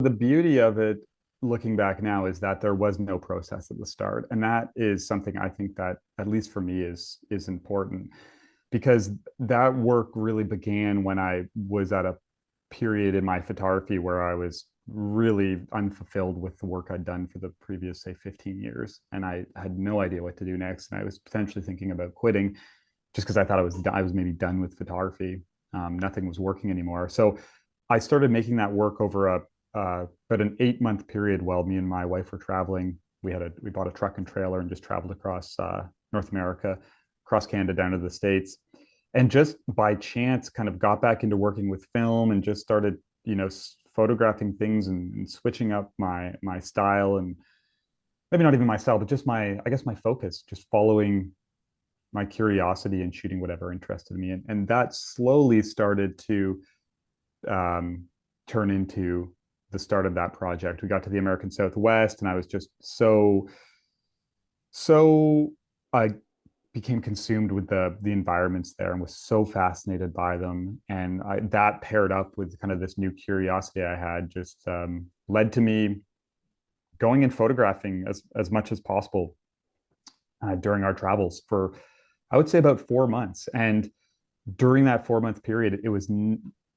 The beauty of it, looking back now, is that there was no process at the start, and that is something I think that, at least for me, is important because that work really began when I was at a period in my photography where I was really unfulfilled with the work I'd done for the previous, say, 15 years, and I had no idea what to do next, and I was potentially thinking about quitting just because I thought I was maybe done with photography. Nothing was working anymore, so I started making that work over about an 8 month period while me and my wife were traveling. We bought a truck and trailer and just traveled across North America, across Canada down to the States, and just by chance kind of got back into working with film and just started photographing things and switching up my style, and maybe not even my style, but just my, I guess, my focus, just following my curiosity and shooting whatever interested me, and that slowly started to um, turn into the start of that project. We got to the American Southwest, and I was just so I became consumed with the environments there and was so fascinated by them. And that paired up with kind of this new curiosity I had just led to me going and photographing as much as possible during our travels for, I would say, about 4 months. And during that 4 month period,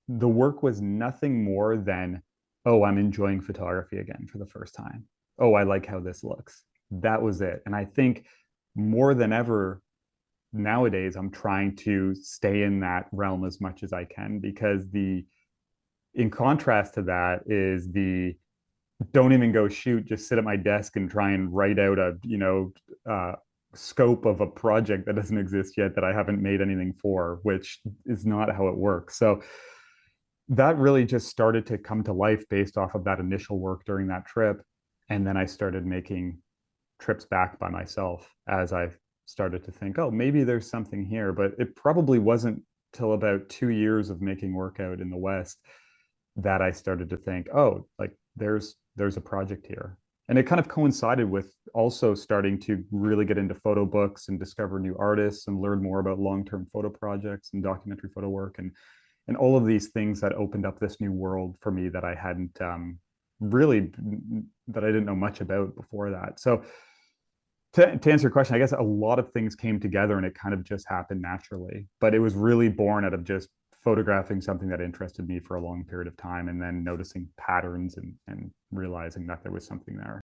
the work was nothing more than, oh, I'm enjoying photography again for the first time. Oh, I like how this looks. That was it. And I think more than ever nowadays, I'm trying to stay in that realm as much as I can, because in contrast to that is the don't even go shoot, just sit at my desk and try and write out uh, scope of a project that doesn't exist yet, that I haven't made anything for, which is not how it works. So that really just started to come to life based off of that initial work during that trip. And then I started making trips back by myself as I started to think, oh, maybe there's something here. But it probably wasn't till about 2 years of making work out in the West that I started to think, oh, like there's a project here. And it kind of coincided with also starting to really get into photo books and discover new artists and learn more about long-term photo projects and documentary photo work, and all of these things that opened up this new world for me that I hadn't really that I didn't know much about before that. So to answer your question, I guess a lot of things came together and it kind of just happened naturally. But it was really born out of just photographing something that interested me for a long period of time and then noticing patterns and realizing that there was something there.